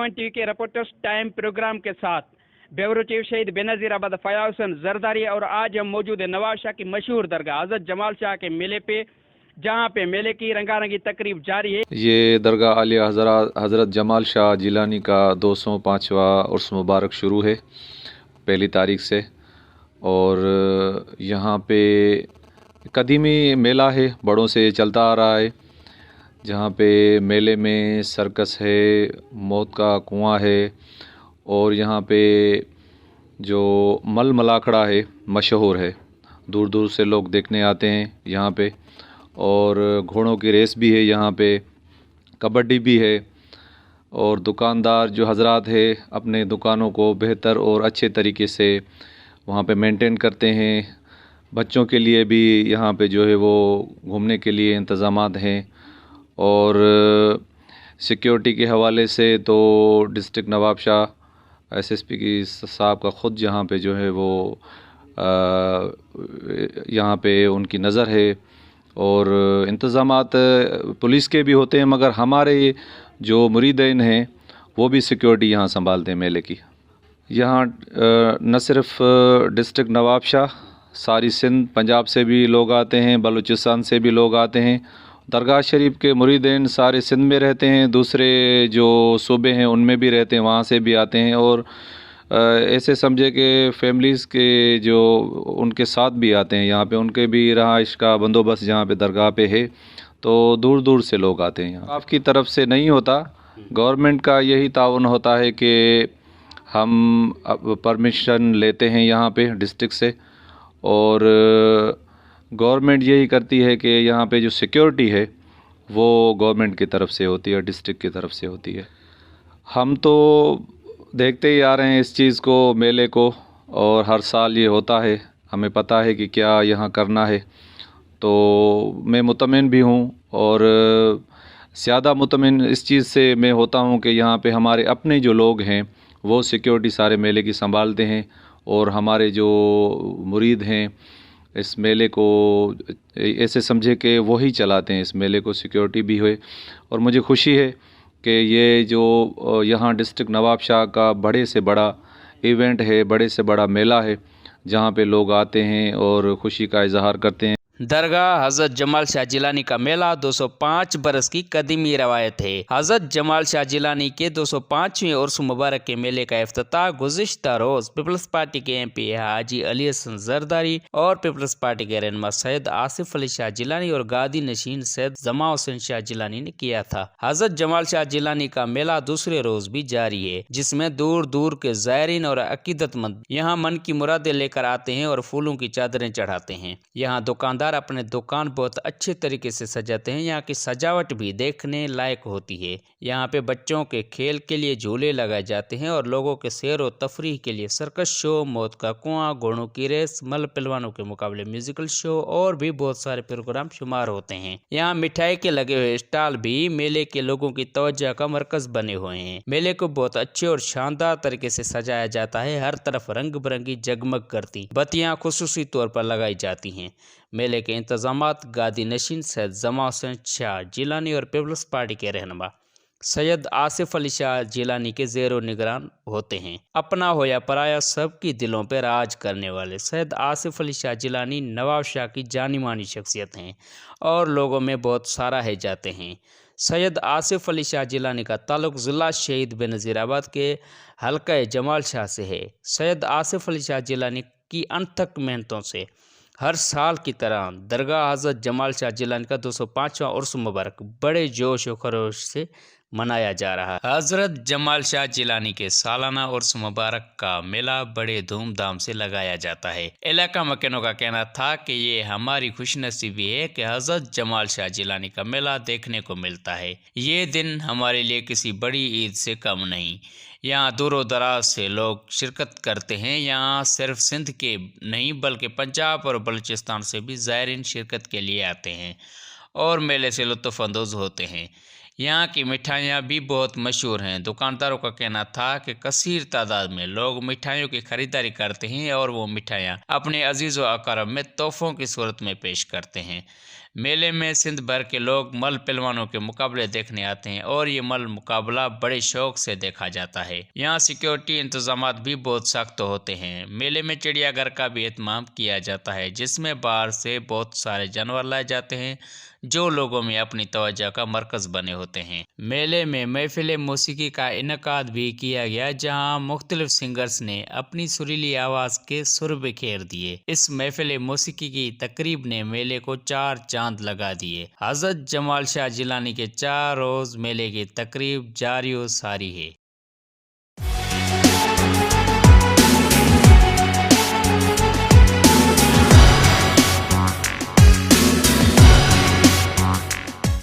One TV के reporters time programme के साथ ब्यूरो चीफ शहीद बेनज़ीर अहमद फयाज हुसैन जरदारी। और आज हम मौजूद हैं नवाब शाह की मशहूर दरगाह हज़रत जमाल शाह के मेले पे, जहाँ पे मेले की रंगारंगी तकरीब जारी है। ये दरगाह आलिया हज़रत जमाल शाह जिलानी का 205वां उर्स मुबारक शुरू है 1 तारीख से। और यहाँ पे कदीमी मेला है, बड़ों से चलता आ रहा है, जहाँ पे मेले में सर्कस है, मौत का कुआं है, और यहाँ पे जो मल मलाखड़ा है मशहूर है, दूर दूर से लोग देखने आते हैं यहाँ पे। और घोड़ों की रेस भी है यहाँ पे, कबड्डी भी है। और दुकानदार जो हजरात है अपने दुकानों को बेहतर और अच्छे तरीके से वहाँ पे मेंटेन करते हैं। बच्चों के लिए भी यहाँ पे जो है वो घूमने के लिए इंतज़ामात हैं। और सिक्योरिटी के हवाले से तो डिस्ट्रिक्ट नवाब शाह एसएसपी की साहब का ख़ुद यहाँ पे जो है वो यहाँ पे उनकी नज़र है। और इंतज़ामात पुलिस के भी होते हैं, मगर हमारे जो मुरीदीन हैं वो भी सिक्योरिटी यहाँ संभालते हैं मेले की। यहाँ न सिर्फ डिस्ट्रिक्ट नवाब शाह, सारी सिंध, पंजाब से भी लोग आते हैं, बलूचिस्तान से भी लोग आते हैं। दरगाह शरीफ के मुरीदीन सारे सिंध में रहते हैं, दूसरे जो सूबे हैं उनमें भी रहते हैं, वहाँ से भी आते हैं। और ऐसे समझे कि फैमिलीज़ के जो उनके साथ भी आते हैं यहाँ पे, उनके भी रहाइश का बंदोबस्त यहाँ पे दरगाह पे है, तो दूर दूर से लोग आते हैं यहाँ। आपकी तरफ से नहीं होता, गवर्नमेंट का यही ताउन होता है कि हम परमिशन लेते हैं यहाँ पे डिस्ट्रिक्ट से, और गवर्नमेंट यही करती है कि यहाँ पे जो सिक्योरिटी है वो गवर्नमेंट की तरफ से होती है, डिस्ट्रिक्ट की तरफ से होती है। हम तो देखते ही आ रहे हैं इस चीज़ को, मेले को, और हर साल ये होता है, हमें पता है कि क्या यहाँ करना है। तो मैं मुतमिन भी हूँ, और ज़्यादा मुतमिन इस चीज़ से मैं होता हूँ कि यहाँ पे हमारे अपने जो लोग हैं वो सिक्योरिटी सारे मेले की संभालते हैं, और हमारे जो मुरीद हैं इस मेले को ऐसे समझे कि वही चलाते हैं इस मेले को, सिक्योरिटी भी हुए। और मुझे खुशी है कि ये जो यहाँ डिस्ट्रिक्ट नवाब शाह का बड़े से बड़ा इवेंट है, बड़े से बड़ा मेला है, जहाँ पे लोग आते हैं और खुशी का इजहार करते हैं। दरगाह हज़रत जमाल शाह जिलानी का मेला 205 बरस की कदीमी रवायत है। हज़रत जमाल शाह जिलानी के 205वें उर्स मुबारक के मेले का इफ्तिताह गुज़िश्ता रोज़ पीपल्स पार्टी के एमपी हाजी अली हसन जरदारी और पीपल्स पार्टी के रहनुमा सैयद आसिफ अली शाह जिलानी और गादी नशीन सैयद जमा हुसैन शाह जिलानी ने किया था। हज़रत जमाल शाह जिलानी का मेला दूसरे रोज भी जारी है, जिसमें दूर दूर के ज़ायरीन और अकीदतमंद यहाँ मन की मुरादें लेकर आते हैं और फूलों की चादरें चढ़ाते हैं। यहाँ दुकानदार अपने दुकान बहुत अच्छे तरीके से सजाते हैं। यहाँ की सजावट भी देखने लायक होती है। यहाँ पे बच्चों के खेल के लिए झूले लगाए जाते हैं और लोगों के सैर और तफरीह के लिए सर्कस शो, मौत का कुआं, घोड़ों की रेस, मल पहलवानों के मुकाबले, म्यूजिकल शो और भी बहुत सारे प्रोग्राम शुमार होते हैं। यहाँ मिठाई के लगे हुए स्टॉल भी मेले के लोगों की तवज्जो का मरकज बने हुए हैं। मेले को बहुत अच्छे और शानदार तरीके से सजाया जाता है। हर तरफ रंग बिरंगी जगमग करती बत्तियां खुसूसी तौर पर लगाई जाती हैं। मेले के इंतजामात गादी नशीन सैयद जमा हुसैन शाह जिलानी और पीपल्स पार्टी के रहनुमा सैयद आसिफ अली शाह जिलानी के ज़ेरो निगरान होते हैं। अपना हो या पराया सबकी दिलों पर राज करने वाले सैयद आसिफ अली शाह जिलानी नवाब शाह की जानी मानी शख्सियत हैं और लोगों में बहुत सराहे जाते हैं। सैयद आसिफ अली शाह जिलानी का ताल्लुक़ ज़िला शहीद बेनज़ीराबाद के हल्का जमाल शाह से है। सैयद आसिफ अली शाह जिलानी की अनथक मेहनतों से हर साल की तरह दरगाह हज़रत जमाल शाह जिलानी का 205वां उर्स मुबारक बड़े जोश और खरोश से मनाया जा रहा है। हज़रत जमाल शाह जिलानी के सालाना उर्स मुबारक का मेला बड़े धूमधाम से लगाया जाता है। इलाका मकीनों का कहना था कि ये हमारी खुशनसीबी है कि हज़रत जमाल शाह जिलानी का मेला देखने को मिलता है। ये दिन हमारे लिए किसी बड़ी ईद से कम नहीं। यहाँ दूरों दराज से लोग शिरकत करते हैं। यहाँ सिर्फ सिंध के नहीं बल्कि पंजाब और बलूचिस्तान से भी ज़ायरीन शिरकत के लिए आते हैं और मेले से लुत्फ़ अंदोज़ होते हैं। यहाँ की मिठाइयाँ भी बहुत मशहूर हैं। दुकानदारों का कहना था कि कसीर तादाद में लोग मिठाइयों की खरीदारी करते हैं और वो मिठाइयाँ अपने अजीज़ व अकरम में तोहफों की सूरत में पेश करते हैं। मेले में सिंध भर के लोग मल पहलवानों के मुकाबले देखने आते हैं और ये मल मुकाबला बड़े शौक से देखा जाता है। यहाँ सिक्योरिटी इंतजामात भी बहुत सख्त होते हैं। मेले में चिड़ियाघर का भी एहतमाम किया जाता है, जिसमें बाहर से बहुत सारे जानवर लाए जाते हैं जो लोगों में अपनी तवज्जो का मरकज़ बने होते हैं। मेले में महफिल मौसीकी का इनकाद भी किया गया, जहाँ मुख्तलिफ सिंगर्स ने अपनी सुरीली आवाज़ के सुर बिखेर दिए। इस महफिल मौसीकी की तकरीब ने मेले को 4 चांद लगा दिए। हज़रत जमाल शाह जिलानी के 4 रोज़ मेले की तकरीब जारी व सारी है।